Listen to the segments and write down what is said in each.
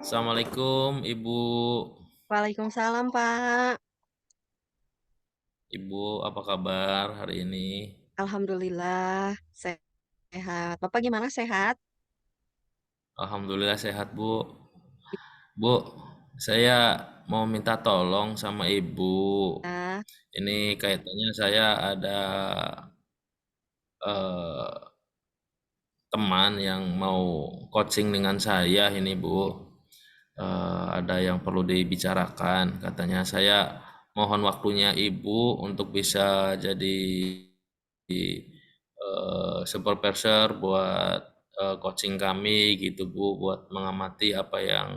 Assalamualaikum Ibu. Waalaikumsalam, Pak. Ibu apa kabar hari ini? Alhamdulillah sehat. Bapak gimana sehat? Alhamdulillah sehat Bu. Bu, saya mau minta tolong sama Ibu. Ya, Ini kaitannya saya ada eh, teman yang mau coaching dengan saya ini Bu. Ada yang perlu dibicarakan. Katanya saya mohon waktunya Ibu untuk bisa jadi supervisor buat coaching kami gitu Bu, buat mengamati apa yang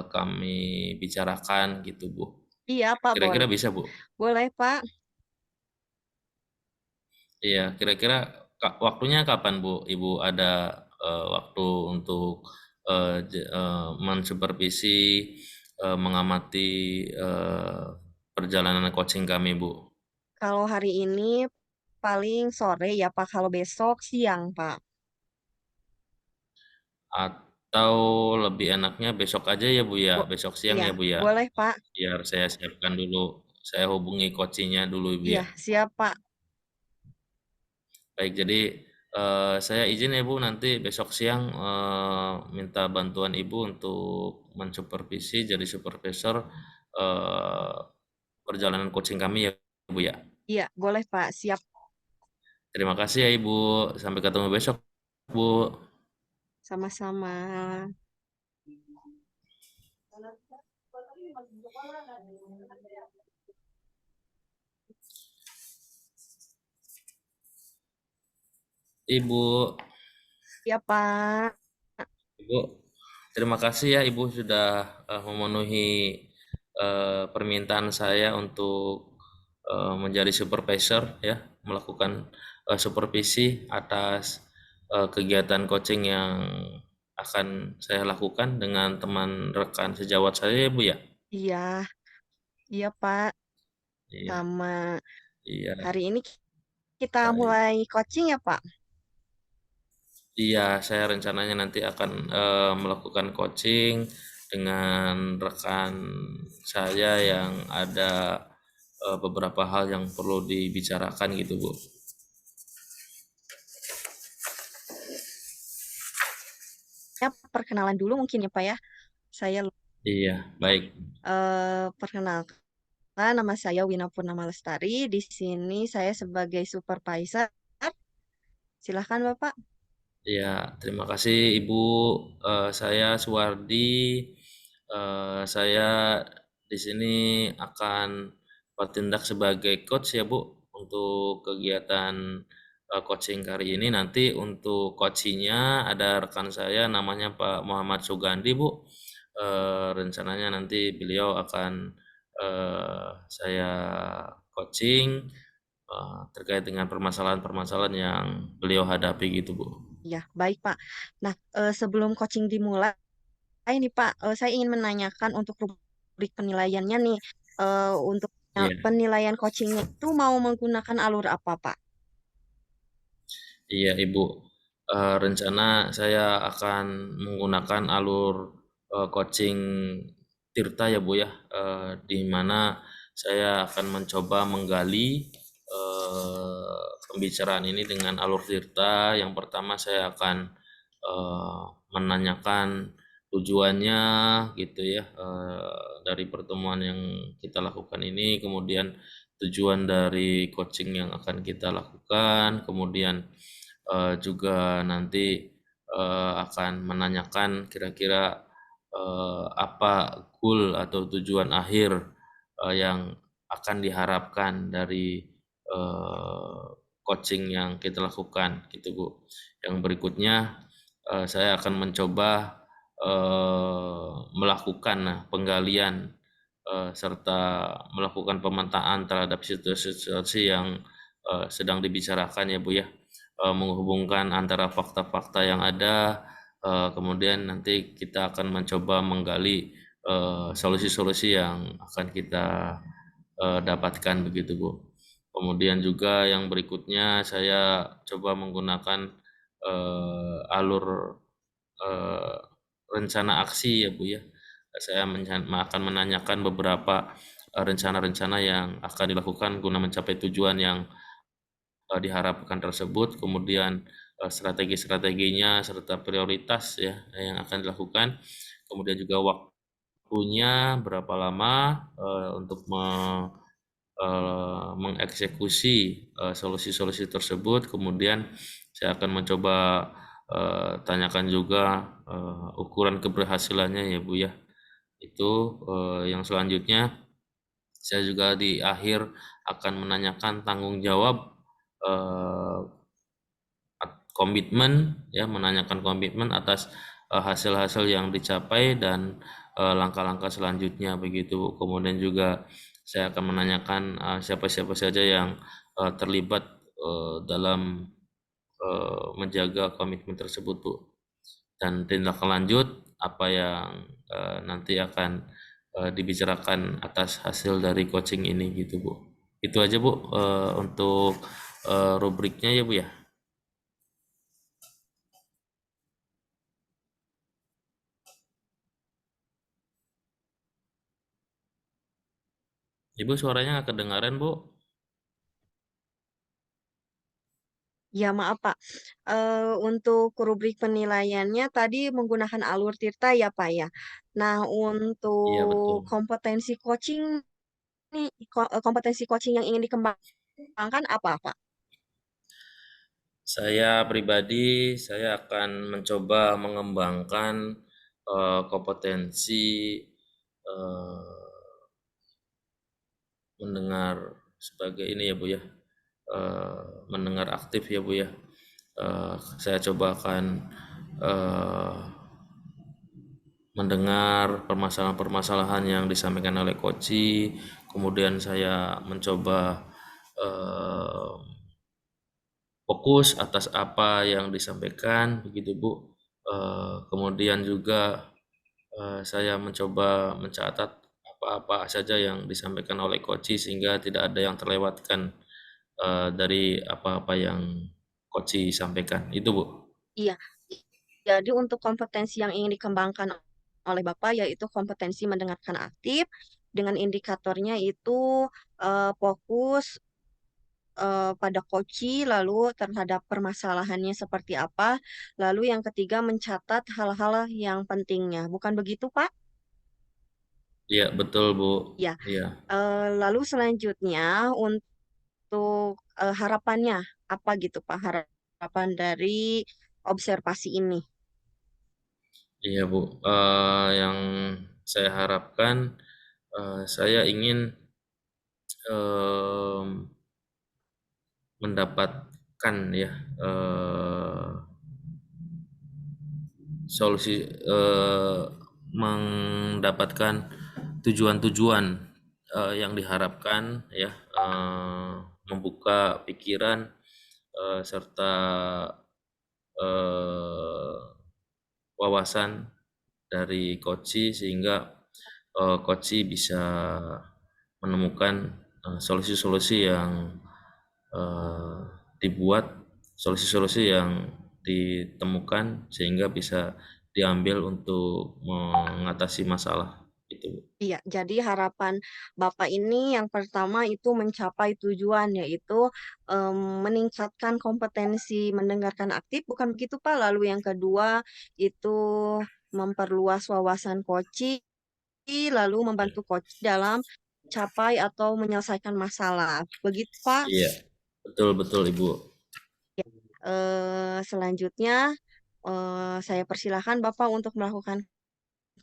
kami bicarakan gitu Bu. iya, Pak, Kira-kira boleh. bisa Bu? Boleh, Pak. Iya, kira-kira waktunya kapan Bu? Ibu ada waktu untuk mensupervisi, mengamati perjalanan coaching kami Bu? Kalau hari ini paling sore ya, Pak. Kalau besok siang, Pak. Atau lebih enaknya besok aja ya Bu ya, Bo- besok siang iya, ya Bu ya, boleh, Pak. biar saya siapkan dulu, saya hubungi coachingnya dulu Ibu Iya, ya. siap, Pak. Baik, jadi saya izin ya Bu nanti besok siang minta bantuan Ibu untuk mensupervisi jadi supervisor eh, perjalanan coaching kami ya Bu ya. Iya, boleh, Pak. Siap. Terima kasih ya Ibu, sampai ketemu besok Bu. Sama-sama. Ibu, Iya, Pak. Ibu, terima kasih ya Ibu sudah memenuhi permintaan saya untuk menjadi supervisor ya, melakukan supervisi atas kegiatan coaching yang akan saya lakukan dengan teman rekan sejawat saya ya Bu ya. Iya, iya, Pak. Iya, Sama iya, hari ini kita baik. mulai coaching ya, Pak. Iya, saya rencananya nanti akan melakukan coaching dengan rekan saya yang ada beberapa hal yang perlu dibicarakan gitu, Bu. Ya, perkenalan dulu mungkin ya, Pak ya. Saya Iya, baik. perkenalkan. Nama saya Wina Purnama Lestari. Di sini saya sebagai supervisor. Silahkan Bapak. Iya, terima kasih Ibu. Saya Suwardi. Saya di sini akan bertindak sebagai coach ya Bu untuk kegiatan coaching kali ini. Nanti untuk coachingnya ada rekan saya namanya Pak Muhammad Sugandi Bu. Rencananya nanti beliau akan saya coaching terkait dengan permasalahan-permasalahan yang beliau hadapi gitu Bu. Ya, baik Pak. Nah, sebelum coaching dimulai nih Pak, saya ingin menanyakan untuk rubrik penilaiannya nih. Untuk Iya, penilaian coachingnya itu mau menggunakan alur apa Pak? iya Ibu. Rencana saya akan menggunakan alur coaching Tirta ya Bu ya, di mana saya akan mencoba menggali pembicaraan ini dengan alur Tirta. Yang pertama saya akan eh, menanyakan tujuannya gitu ya dari pertemuan yang kita lakukan ini, kemudian tujuan dari coaching yang akan kita lakukan, kemudian juga nanti akan menanyakan kira-kira apa goal atau tujuan akhir yang akan diharapkan dari eh, coaching yang kita lakukan gitu Bu. Yang berikutnya saya akan mencoba melakukan penggalian serta melakukan pemetaan terhadap situasi-situasi yang sedang dibicarakan ya Bu ya. Menghubungkan antara fakta-fakta yang ada, kemudian nanti kita akan mencoba menggali solusi-solusi yang akan kita dapatkan begitu Bu. Kemudian juga yang berikutnya saya coba menggunakan alur eh, rencana aksi ya Bu ya. Saya akan menanyakan beberapa rencana-rencana yang akan dilakukan guna mencapai tujuan yang diharapkan tersebut, kemudian strategi-strateginya serta prioritas ya yang akan dilakukan, kemudian juga waktunya berapa lama untuk mengeksekusi solusi-solusi tersebut. Kemudian saya akan mencoba tanyakan juga ukuran keberhasilannya ya Bu ya. Itu yang selanjutnya saya juga di akhir akan menanyakan tanggung jawab eh, komitmen ya, menanyakan komitmen atas hasil-hasil yang dicapai dan langkah-langkah selanjutnya begitu. Kemudian juga saya akan menanyakan siapa-siapa saja yang terlibat dalam menjaga komitmen tersebut Bu, dan tindak lanjut apa yang nanti akan dibicarakan atas hasil dari coaching ini gitu Bu. Itu aja Bu untuk rubriknya ya Bu ya. Ibu suaranya nggak kedengaran Bu. Ya, maaf Pak. Untuk rubrik penilaiannya tadi menggunakan alur Tirta ya Pak ya. Nah, Iya untuk betul. kompetensi coaching nih, kompetensi coaching yang ingin dikembangkan apa Pak? Saya pribadi, saya akan mencoba mengembangkan kompetensi eh, mendengar sebagai ini ya Bu ya, mendengar aktif ya Bu ya. Saya coba akan eh, mendengar permasalahan-permasalahan yang disampaikan oleh Koci, kemudian saya mencoba eh, fokus atas apa yang disampaikan begitu Bu. Kemudian juga saya mencoba mencatat apa-apa saja yang disampaikan oleh Koci sehingga tidak ada yang terlewatkan dari apa-apa yang Koci sampaikan. Itu Bu. Iya, jadi untuk kompetensi yang ingin dikembangkan oleh Bapak yaitu kompetensi mendengarkan aktif dengan indikatornya itu fokus pada koci, lalu terhadap permasalahannya seperti apa, lalu yang ketiga mencatat hal-hal yang pentingnya. Bukan begitu, Pak? Iya betul Bu. Ya. Iya. Lalu selanjutnya untuk harapannya apa gitu, Pak? Harapan dari observasi ini. Iya Bu. Yang saya harapkan saya ingin em, mendapatkan ya solusi mendapatkan tujuan-tujuan yang diharapkan ya, membuka pikiran serta eh, wawasan dari Koci sehingga Koci bisa menemukan solusi-solusi yang eh, dibuat, solusi-solusi yang ditemukan sehingga bisa diambil untuk mengatasi masalah itu. Iya, jadi harapan Bapak ini yang pertama itu mencapai tujuan yaitu em, meningkatkan kompetensi mendengarkan aktif, bukan begitu Pak? Lalu yang kedua itu memperluas wawasan koci, lalu membantu koci dalam capai atau menyelesaikan masalah. Begitu Pak? Iya, betul betul Ibu. Selanjutnya saya persilahkan Bapak untuk melakukan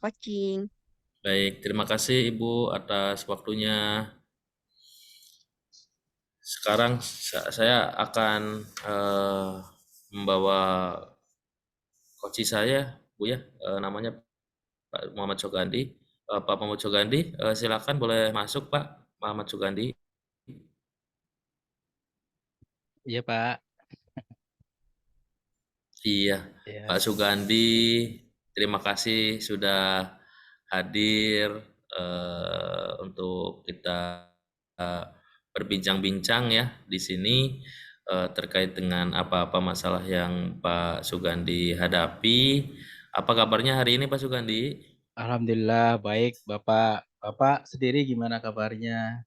coaching. Baik, terima kasih Ibu atas waktunya. Sekarang saya akan membawa coach saya, Bu ya, namanya Pak Muhammad Sogandi. Pak Muhammad Sogandi, silakan boleh masuk Pak Muhammad Sogandi. Iya Pak, Iya, Pak ya. Sugandi, terima kasih sudah hadir untuk kita berbincang-bincang ya di sini terkait dengan apa-apa masalah yang Pak Sugandi hadapi. Apa kabarnya hari ini Pak Sugandi? Alhamdulillah baik, Bapak. Bapak sendiri gimana kabarnya?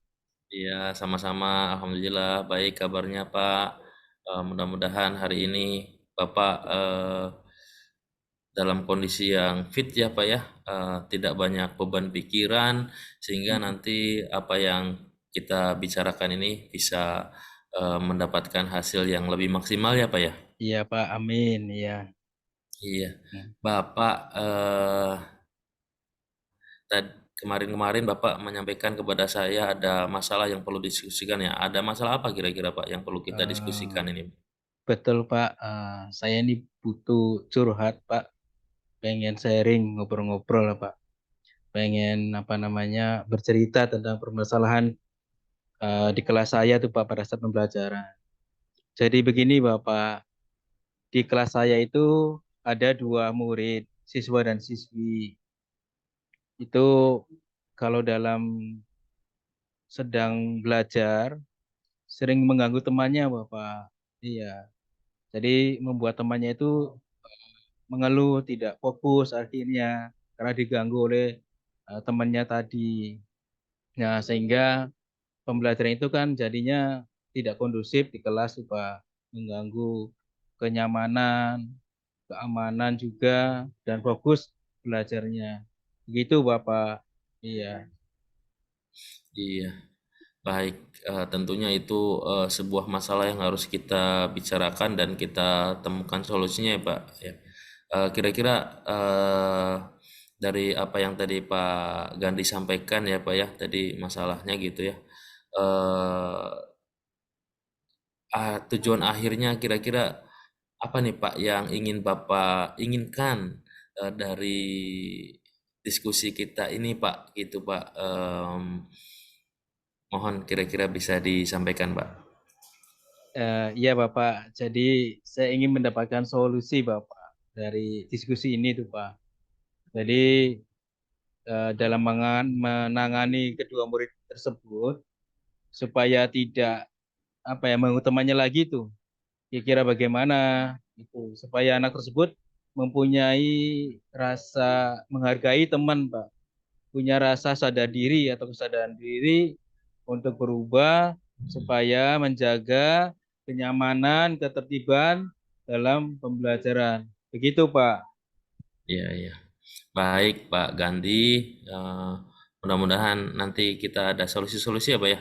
Iya, sama-sama. Alhamdulillah baik kabarnya Pak. Mudah-mudahan hari ini Bapak dalam kondisi yang fit ya Pak ya, tidak banyak beban pikiran sehingga Mm, nanti apa yang kita bicarakan ini bisa mendapatkan hasil yang lebih maksimal ya Pak ya. Iya Pak, amin. Iya. Iya, Mm. Bapak kemarin-kemarin Bapak menyampaikan kepada saya ada masalah yang perlu diskusikan ya. Ada masalah apa kira-kira Pak yang perlu kita Eh, diskusikan ini? betul Pak, saya ini butuh curhat Pak. Pengen sharing, ngobrol-ngobrol lah Pak. Pengen apa namanya bercerita tentang permasalahan di kelas saya tuh Pak pada saat pembelajaran. Jadi begini Bapak, di kelas saya itu ada dua murid, siswa dan siswi. Itu kalau dalam sedang belajar sering mengganggu temannya, Bapak. Iya. Jadi membuat temannya itu mengeluh, tidak fokus akhirnya karena diganggu oleh temannya tadi. Nah, sehingga pembelajaran itu kan jadinya tidak kondusif di kelas, Pak. Mengganggu kenyamanan, keamanan juga dan fokus belajarnya. Begitu, Bapak. Iya. Iya. Baik, tentunya itu sebuah masalah yang harus kita bicarakan dan kita temukan solusinya ya Pak. Ya. Kira-kira dari apa yang tadi Pak Gandhi sampaikan ya Pak ya, tadi masalahnya gitu ya. Eh, Tujuan akhirnya kira-kira apa nih Pak yang ingin Bapak inginkan dari diskusi kita ini Pak, gitu Pak. Mohon kira-kira bisa disampaikan Pak. Iya Bapak, jadi saya ingin mendapatkan solusi Bapak dari diskusi ini tuh Pak. Jadi dalam menangani kedua murid tersebut supaya tidak apa ya mengutamanya lagi tuh, kira-kira bagaimana itu supaya anak tersebut mempunyai rasa menghargai teman Pak, punya rasa sadar diri atau kesadaran diri untuk berubah supaya menjaga kenyamanan, ketertiban dalam pembelajaran. Begitu, Pak. Iya, iya. Baik, Pak Gandhi. Eh, Mudah-mudahan nanti kita ada solusi-solusi ya, Pak ya.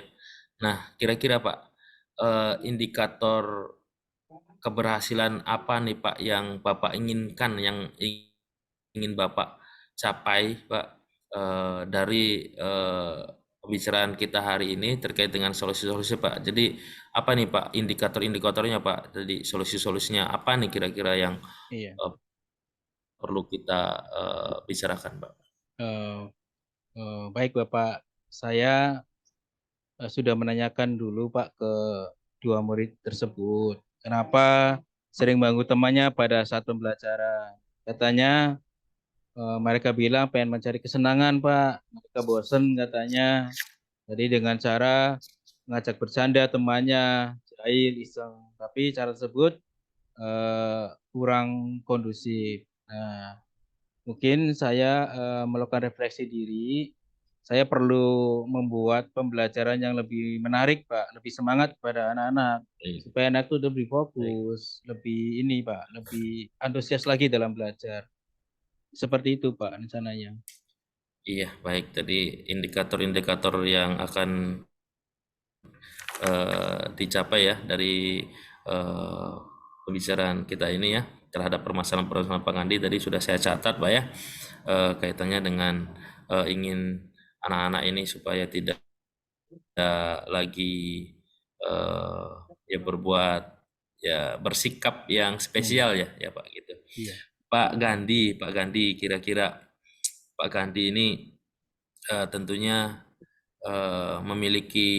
Nah, kira-kira Pak, indikator keberhasilan apa nih Pak yang Bapak inginkan, yang ingin Bapak capai, Pak, dari pembicaraan kita hari ini terkait dengan solusi-solusi, Pak. Jadi apa nih Pak indikator-indikatornya Pak? Jadi solusi-solusinya apa nih kira-kira yang Iya. eh, perlu kita bicarakan, Pak? Eh, Baik, Bapak. Saya sudah menanyakan dulu, Pak, ke dua murid tersebut. Kenapa sering mengganggu temannya pada saat pembelajaran? Katanya mereka bilang pengen mencari kesenangan, Pak. Mereka bosen katanya. Jadi dengan cara ngajak bercanda temannya, jahil, iseng. Tapi cara tersebut kurang kondusif. Nah, mungkin saya melakukan refleksi diri. Saya perlu membuat pembelajaran yang lebih menarik, Pak, lebih semangat kepada anak-anak Baik, supaya anak itu lebih baik. fokus, lebih ini, Pak, lebih antusias lagi dalam belajar. Seperti itu, Pak, rencananya. Iya, baik. Tadi indikator-indikator yang akan dicapai ya dari eh, pembicaraan kita ini ya terhadap permasalahan-permasalahan Pak Andi tadi sudah saya catat Pak ya, kaitannya dengan ingin anak-anak ini supaya tidak lagi eh, ya berbuat ya bersikap yang Hmm, spesial ya ya Pak gitu. iya. Pak Gandhi kira-kira Pak Gandhi ini tentunya memiliki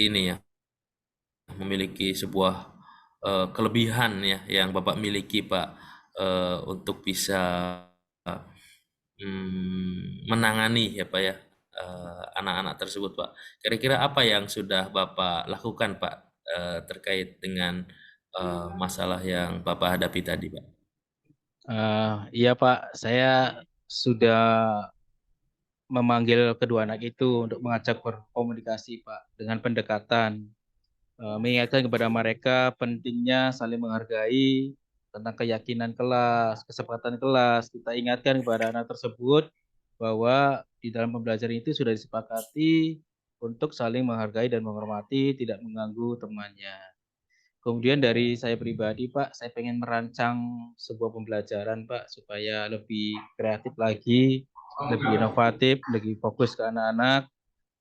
ini ya, memiliki sebuah kelebihan ya yang Bapak miliki Pak, untuk bisa menangani ya Pak ya anak-anak tersebut, Pak. Kira-kira apa yang sudah Bapak lakukan, Pak, terkait dengan masalah yang Bapak hadapi tadi, Pak? Iya Pak, saya sudah memanggil kedua anak itu untuk mengajak berkomunikasi Pak dengan pendekatan, mengingatkan kepada mereka pentingnya saling menghargai tentang keyakinan kelas, kesepakatan kelas. Kita ingatkan kepada anak tersebut bahwa di dalam pembelajaran itu sudah disepakati untuk saling menghargai dan menghormati, tidak mengganggu temannya. Kemudian dari saya pribadi, Pak, saya pengen merancang sebuah pembelajaran, Pak, supaya lebih kreatif lagi, lebih inovatif, lebih fokus ke anak-anak.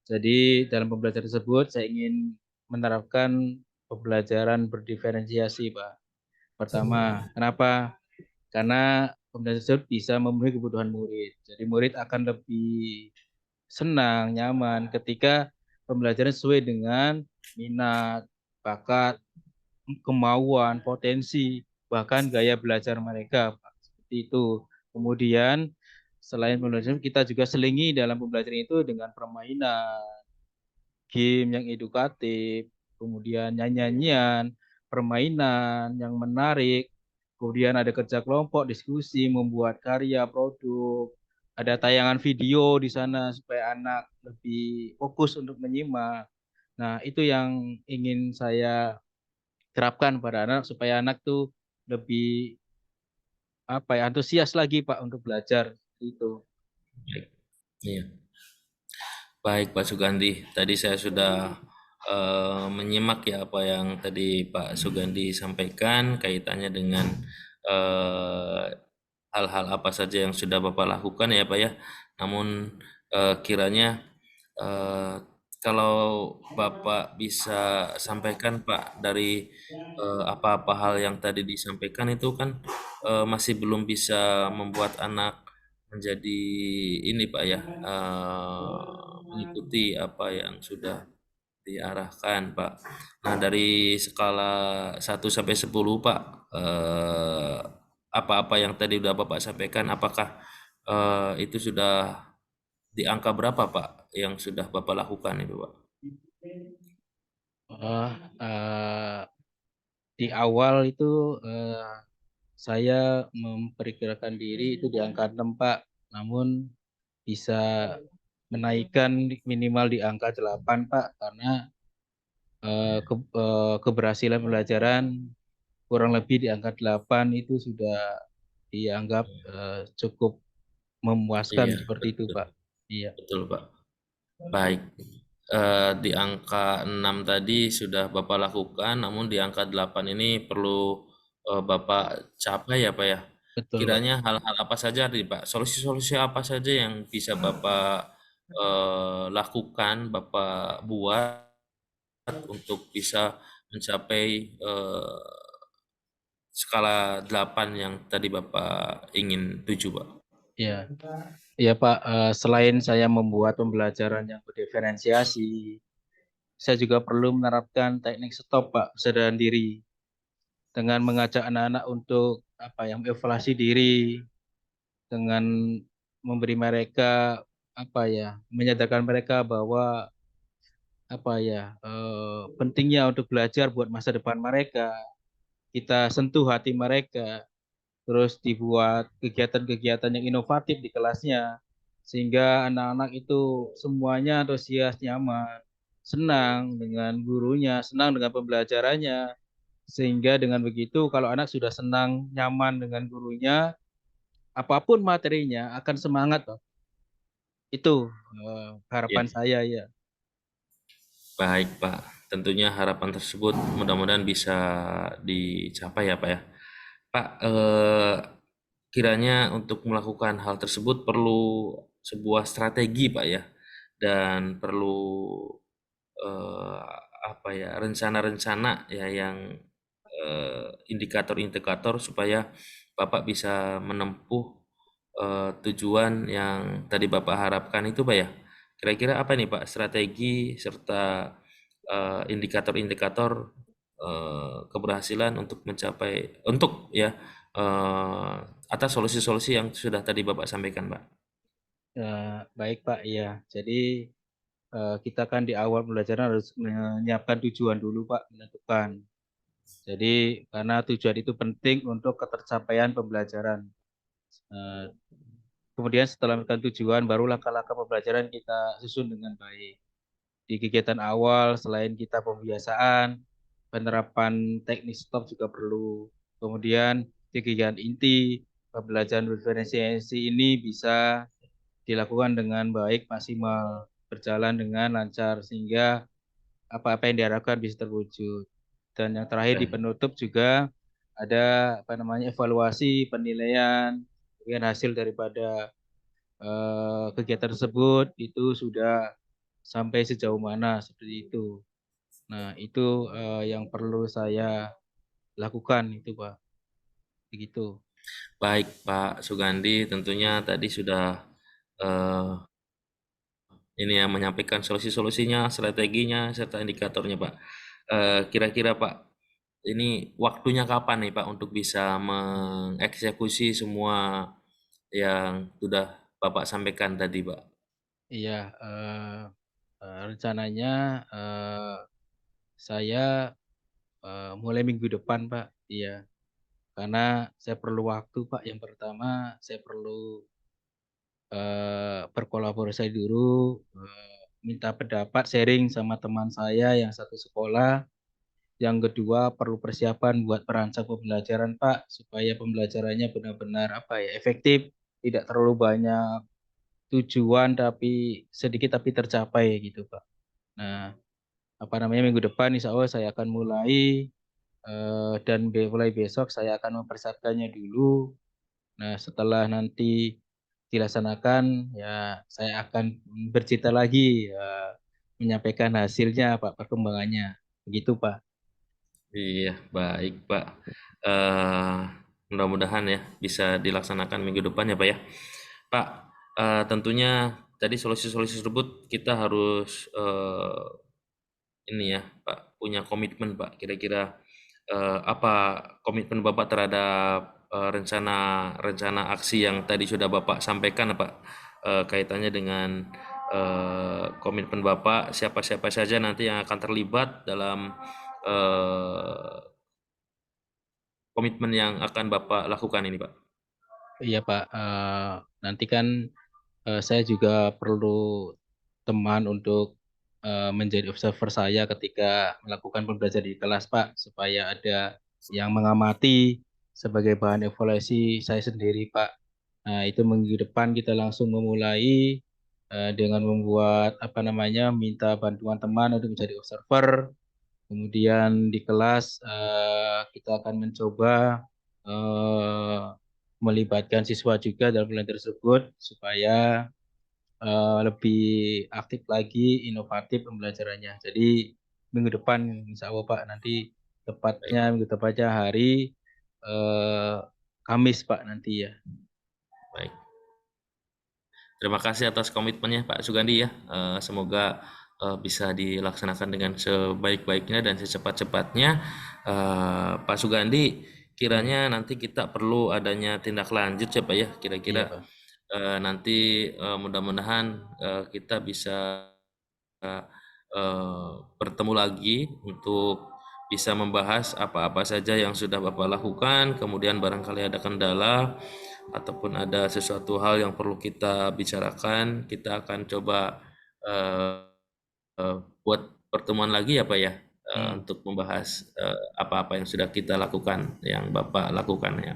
Jadi dalam pembelajaran tersebut saya ingin menerapkan pembelajaran berdiferensiasi, Pak. Pertama, kenapa? Karena pembelajaran tersebut bisa memenuhi kebutuhan murid. Jadi murid akan lebih senang, nyaman ketika pembelajaran sesuai dengan minat, bakat, kemauan, potensi, bahkan gaya belajar mereka, Pak. Seperti itu. Kemudian selain pembelajaran, kita juga selingi dalam pembelajaran itu dengan permainan, game yang edukatif, kemudian nyanyian, permainan yang menarik, kemudian ada kerja kelompok, diskusi, membuat karya, produk, ada tayangan video di sana supaya anak lebih fokus untuk menyimak. Nah, itu yang ingin saya terapkan pada anak supaya anak tuh lebih antusias lagi Pak untuk belajar itu. Baik. Iya. Baik, Pak Sugandi. Tadi saya sudah menyimak ya apa yang tadi Pak Sugandi sampaikan kaitannya dengan eh, hal-hal apa saja yang sudah Bapak lakukan ya, Pak ya. Namun kiranya eh, kalau Bapak bisa sampaikan, Pak, dari apa-apa hal yang tadi disampaikan itu kan masih belum bisa membuat anak menjadi ini, Pak ya, mengikuti apa yang sudah diarahkan, Pak. Nah, dari skala 1 sampai 10, Pak, apa-apa yang tadi udah Bapak sampaikan, apakah itu sudah di angka berapa, Pak, yang sudah Bapak lakukan itu, Pak? Oh, eh, di awal itu saya memperkirakan diri itu di angka 6 Pak, namun bisa menaikkan minimal di angka 8 Pak karena keberhasilan pembelajaran kurang lebih di angka 8 itu sudah dianggap cukup memuaskan Iya, seperti itu betul, Pak. Iya, betul, Pak. Baik. Di angka 6 tadi sudah Bapak lakukan, namun di angka 8 ini perlu Bapak capai ya, Pak ya. betul Pak. Kiranya hal-hal apa saja nih, Pak? Solusi-solusi apa saja yang bisa Bapak lakukan, Bapak buat untuk bisa mencapai skala 8 yang tadi Bapak ingin tuju, Pak? Iya, iya Pak. Selain saya membuat pembelajaran yang berdiferensiasi, saya juga perlu menerapkan teknik stop Pak, kesadaran diri dengan mengajak anak-anak untuk evaluasi diri dengan memberi mereka menyadarkan mereka bahwa pentingnya untuk belajar buat masa depan mereka. Kita sentuh hati mereka, terus dibuat kegiatan-kegiatan yang inovatif di kelasnya, sehingga anak-anak itu semuanya antusias, nyaman, senang dengan gurunya, senang dengan pembelajarannya, sehingga dengan begitu kalau anak sudah senang, nyaman dengan gurunya, apapun materinya akan semangat, Pak. Itu Ya, harapan saya ya. baik, Pak. Tentunya harapan tersebut mudah-mudahan bisa dicapai ya, Pak ya. Pak, kiranya untuk melakukan hal tersebut perlu sebuah strategi, Pak ya, dan perlu eh, apa ya, rencana-rencana ya yang indikator-indikator supaya Bapak bisa menempuh tujuan yang tadi Bapak harapkan itu, Pak ya. Kira-kira apa nih, Pak, strategi serta indikator-indikator keberhasilan untuk mencapai untuk ya atas solusi-solusi yang sudah tadi Bapak sampaikan, Pak. Baik Pak, iya. Jadi kita kan di awal pembelajaran harus menyiapkan tujuan dulu Pak, menentukan. Jadi karena tujuan itu penting untuk ketercapaian pembelajaran. Eh, Kemudian setelah menentukan tujuan, baru langkah-langkah pembelajaran kita susun dengan baik. Di kegiatan awal, selain kita pembiasaan, penerapan teknik stop juga perlu. Kemudian di kegiatan inti, pembelajaran diferensiasi ini bisa dilakukan dengan baik, maksimal, berjalan dengan lancar, sehingga apa-apa yang diharapkan bisa terwujud. Dan yang terakhir di penutup juga ada evaluasi, penilaian, kemudian hasil daripada kegiatan tersebut itu sudah sampai sejauh mana seperti itu. Nah, itu yang perlu saya lakukan itu, Pak. Begitu. Baik Pak Sugandi, tentunya tadi sudah eh, ini ya menyampaikan solusi-solusinya, strateginya, serta indikatornya Pak. Kira-kira Pak, ini waktunya kapan nih Pak untuk bisa mengeksekusi semua yang sudah Bapak sampaikan tadi Pak? Iya, rencananya saya mulai minggu depan, Pak. Iya, karena saya perlu waktu, Pak. Yang pertama, saya perlu berkolaborasi dulu, minta pendapat, sharing sama teman saya yang satu sekolah. Yang kedua, perlu persiapan buat perancang pembelajaran, Pak, supaya pembelajarannya benar-benar efektif, tidak terlalu banyak tujuan tapi sedikit tapi tercapai gitu, Pak. Nah, minggu depan insya Allah saya akan mulai dan mulai besok saya akan mempersiapkannya dulu. Nah, setelah nanti dilaksanakan, ya saya akan bercerita lagi, menyampaikan hasilnya, Pak, perkembangannya. Begitu, Pak. Iya, baik Pak. Eh, Mudah-mudahan ya bisa dilaksanakan minggu depan ya Pak ya. Pak, tentunya tadi solusi-solusi tersebut kita harus ini ya Pak punya komitmen Pak. Kira-kira apa komitmen Bapak terhadap rencana aksi yang tadi sudah Bapak sampaikan Pak, kaitannya dengan komitmen Bapak siapa-siapa saja nanti yang akan terlibat dalam eh, komitmen yang akan Bapak lakukan ini Pak. Iya, Pak. Nanti kan saya juga perlu teman untuk menjadi observer saya ketika melakukan pembelajaran di kelas, Pak, supaya ada yang mengamati sebagai bahan evaluasi saya sendiri, Pak. Nah, itu minggu depan kita langsung memulai dengan membuat minta bantuan teman untuk menjadi observer. Kemudian di kelas kita akan mencoba eh, melibatkan siswa juga dalam pelajaran tersebut supaya lebih aktif lagi, inovatif pembelajarannya. Jadi minggu depan, insya Allah Pak, nanti Baik, minggu tepatnya hari eh, Kamis Pak nanti ya. baik. Terima kasih atas komitmennya Pak Sugandi ya. Semoga bisa dilaksanakan dengan sebaik-baiknya dan secepat-cepatnya. Pak Sugandi, Ya, kiranya nanti kita perlu adanya tindak lanjut ya Pak ya. iya Kira-kira Pak. nanti mudah-mudahan kita bisa bertemu lagi untuk bisa membahas apa-apa saja yang sudah Bapak lakukan, kemudian barangkali ada kendala ataupun ada sesuatu hal yang perlu kita bicarakan, kita akan coba eh, buat pertemuan lagi ya Pak ya, Hmm. untuk membahas apa-apa yang sudah kita lakukan, yang Bapak lakukan ya.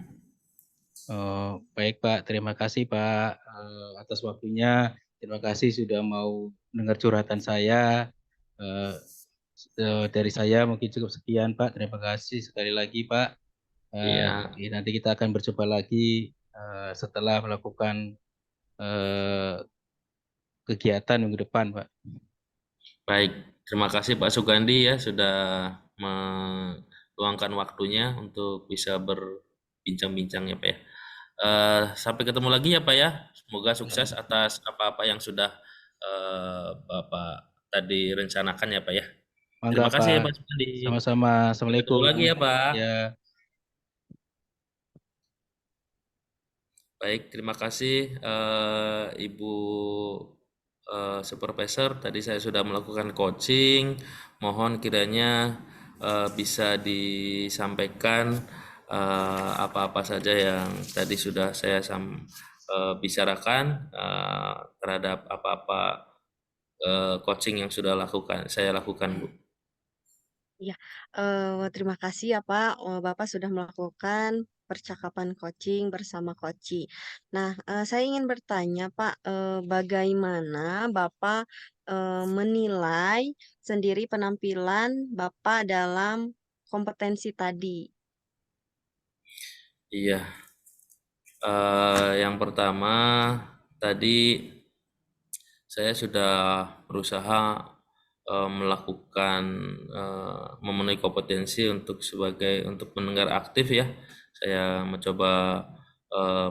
Baik Pak, terima kasih Pak atas waktunya. Terima kasih sudah mau dengar curhatan saya. Eh, dari saya mungkin cukup sekian Pak. Terima kasih sekali lagi Pak. Iya, Nanti kita akan berjumpa lagi setelah melakukan eh, kegiatan minggu depan Pak. baik. Terima kasih Pak Sugandi ya sudah meluangkan waktunya untuk bisa berbincang-bincang ya Pak ya. Sampai ketemu lagi ya Pak ya. Semoga sukses Ya, atas apa-apa yang sudah Bapak tadi rencanakan ya Pak ya. mangga Terima kasih Pak. ya Pak Sugandi. Sama-sama. Sampai ketemu Assalamualaikum. lagi ya Pak. Ya. Baik, terima kasih Ibu Supervisor. Tadi saya sudah melakukan coaching. Mohon kiranya bisa disampaikan apa-apa saja yang tadi sudah saya bicarakan terhadap apa-apa coaching yang sudah saya lakukan, Bu. Iya, terima kasih ya Pak, Bapak sudah melakukan percakapan coaching bersama Koci. Nah, saya ingin bertanya Pak, bagaimana Bapak, menilai sendiri penampilan Bapak dalam kompetensi tadi? Iya, yang pertama tadi saya sudah berusaha melakukan memenuhi kompetensi untuk mendengar aktif ya. Saya mencoba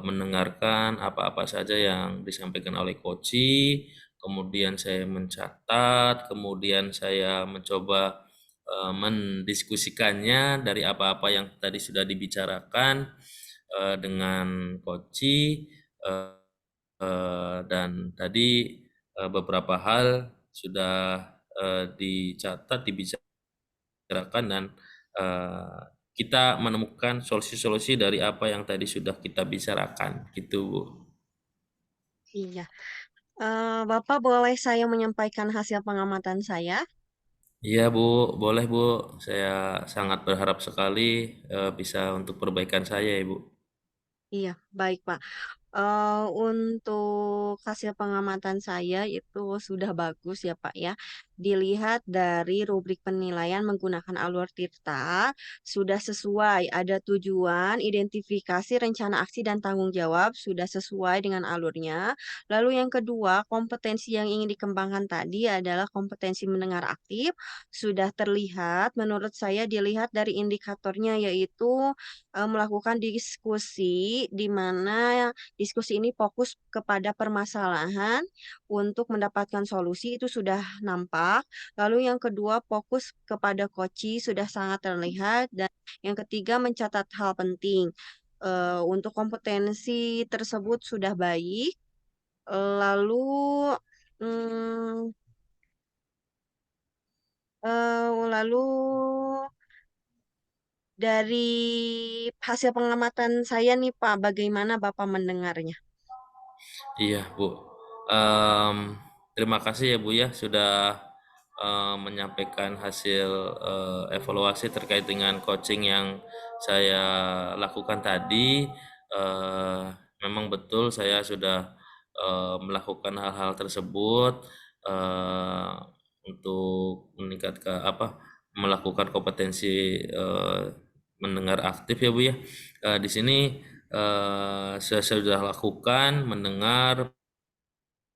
mendengarkan apa-apa saja yang disampaikan oleh Koci, kemudian saya mencatat, kemudian saya mencoba mendiskusikannya dari apa-apa yang tadi sudah dibicarakan dengan Koci. eh, dan tadi beberapa hal sudah dicatat, dibicarakan dan eh, kita menemukan solusi-solusi dari apa yang tadi sudah kita bicarakan, gitu Bu. Iya, Bapak boleh saya menyampaikan hasil pengamatan saya? Iya Bu, boleh Bu. Saya sangat berharap sekali bisa untuk perbaikan saya ya Bu. Iya, baik Pak. Untuk hasil pengamatan saya itu sudah bagus ya Pak ya. Dilihat dari rubrik penilaian menggunakan alur Tirta, sudah sesuai, ada tujuan, identifikasi, rencana aksi, dan tanggung jawab, sudah sesuai dengan alurnya. Lalu yang kedua, kompetensi yang ingin dikembangkan tadi adalah kompetensi mendengar aktif, sudah terlihat, menurut saya dilihat dari indikatornya yaitu melakukan diskusi di mana diskusi ini fokus kepada permasalahan untuk mendapatkan solusi itu sudah nampak. Lalu yang kedua fokus kepada koci sudah sangat terlihat dan yang ketiga mencatat hal penting. Untuk kompetensi tersebut sudah baik. Lalu hmm, lalu dari hasil pengamatan saya nih Pak, bagaimana Bapak mendengarnya? Iya, Bu. Em, Terima kasih ya Bu ya sudah menyampaikan hasil evaluasi terkait dengan coaching yang saya lakukan tadi. Eh, Memang betul saya sudah melakukan hal-hal tersebut eh, untuk meningkatkan melakukan kompetensi mendengar aktif ya Bu ya. Di sini saya sudah lakukan mendengar,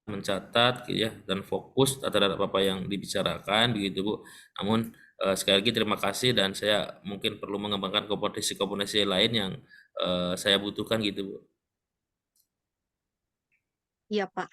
mencatat gitu ya dan fokus terhadap apa yang dibicarakan begitu Bu. Namun sekali lagi terima kasih dan saya mungkin perlu mengembangkan kompetensi-kompetensi lain yang saya butuhkan gitu Bu. Iya, Pak.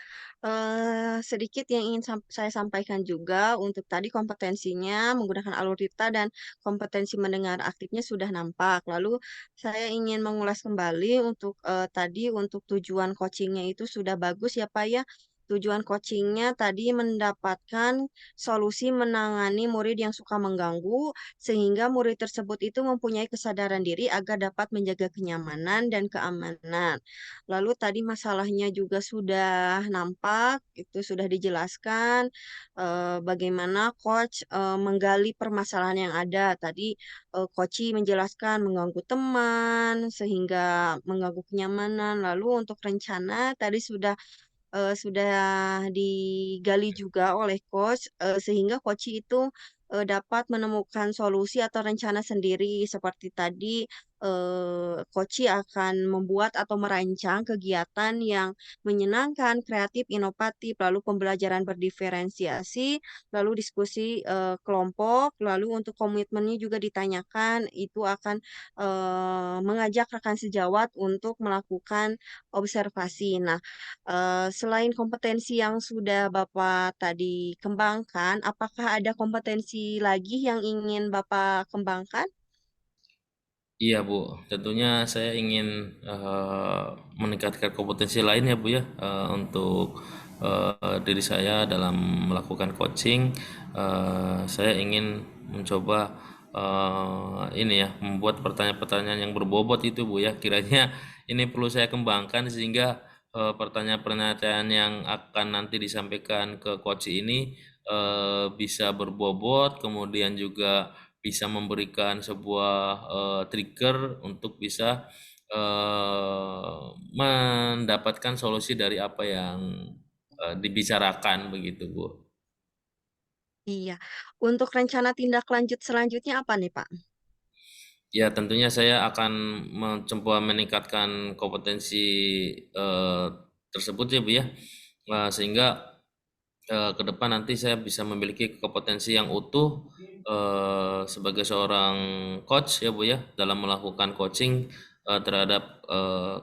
Sedikit yang ingin saya sampaikan juga untuk tadi kompetensinya menggunakan alur Alurita dan kompetensi mendengar aktifnya sudah nampak. Lalu saya ingin mengulas kembali untuk tadi untuk tujuan coachingnya itu sudah bagus ya, Pak ya. Tujuan coachingnya tadi mendapatkan solusi menangani murid yang suka mengganggu, sehingga murid tersebut itu mempunyai kesadaran diri agar dapat menjaga kenyamanan dan keamanan. Lalu tadi masalahnya juga sudah nampak, itu sudah dijelaskan bagaimana coach menggali permasalahan yang ada. Tadi coach menjelaskan mengganggu teman sehingga mengganggu kenyamanan. Lalu untuk rencana tadi sudah digali juga oleh coach sehingga coach itu dapat menemukan solusi atau rencana sendiri seperti tadi coach akan membuat atau merancang kegiatan yang menyenangkan, kreatif, inovatif, lalu pembelajaran berdiferensiasi, lalu diskusi kelompok, lalu untuk komitmennya juga ditanyakan, itu akan mengajak rekan sejawat untuk melakukan observasi. Nah, selain kompetensi yang sudah Bapak tadi kembangkan, apakah ada kompetensi lagi yang ingin Bapak kembangkan? Iya Bu, tentunya saya ingin meningkatkan kompetensi lain ya Bu ya, untuk diri saya dalam melakukan coaching. Saya ingin mencoba ini ya, membuat pertanyaan-pertanyaan yang berbobot itu Bu ya. Kiranya ini perlu saya kembangkan sehingga pertanyaan-pertanyaan yang akan nanti disampaikan ke coach ini bisa berbobot, kemudian juga bisa memberikan sebuah trigger untuk bisa mendapatkan solusi dari apa yang dibicarakan begitu Bu. Iya. Untuk rencana tindak lanjut selanjutnya apa nih, Pak? Ya tentunya saya akan mencoba meningkatkan kompetensi eh, tersebut ya Bu ya. Sehingga ke depan nanti saya bisa memiliki kompetensi yang utuh sebagai seorang coach ya Bu ya dalam melakukan coaching terhadap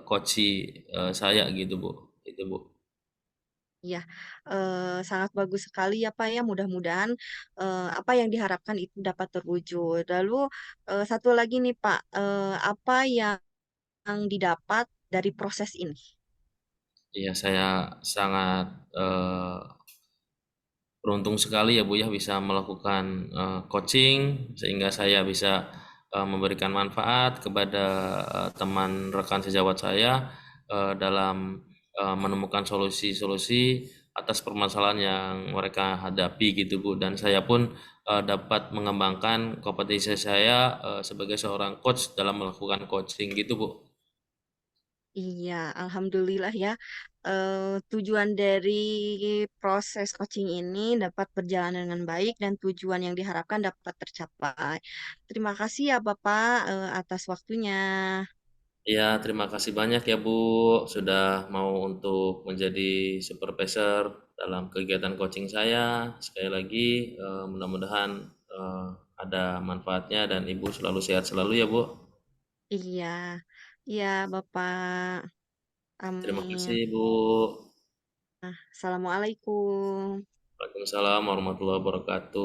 coachi saya gitu Bu. Itu Bu. Iya, sangat bagus sekali ya, Pak, ya. Mudah-mudahan, apa yang diharapkan itu dapat terwujud. Lalu, satu lagi nih, Pak, apa yang didapat dari proses ini? Iya saya sangat beruntung sekali ya Bu ya bisa melakukan coaching sehingga saya bisa memberikan manfaat kepada teman rekan sejawat saya dalam menemukan solusi-solusi atas permasalahan yang mereka hadapi gitu Bu dan saya pun dapat mengembangkan kompetensi saya sebagai seorang coach dalam melakukan coaching gitu Bu. Iya, alhamdulillah ya. Tujuan dari proses coaching ini dapat berjalan dengan baik dan tujuan yang diharapkan dapat tercapai. Terima kasih ya, Bapak, atas waktunya. Ya, terima kasih banyak ya Bu, sudah mau untuk menjadi supervisor dalam kegiatan coaching saya. Sekali lagi, mudah-mudahan eh, ada manfaatnya dan Ibu selalu sehat selalu ya Bu. Iya, iya, Bapak. Terima Amin. kasih Bu. Assalamualaikum. Waalaikumsalam warahmatullahi wabarakatuh.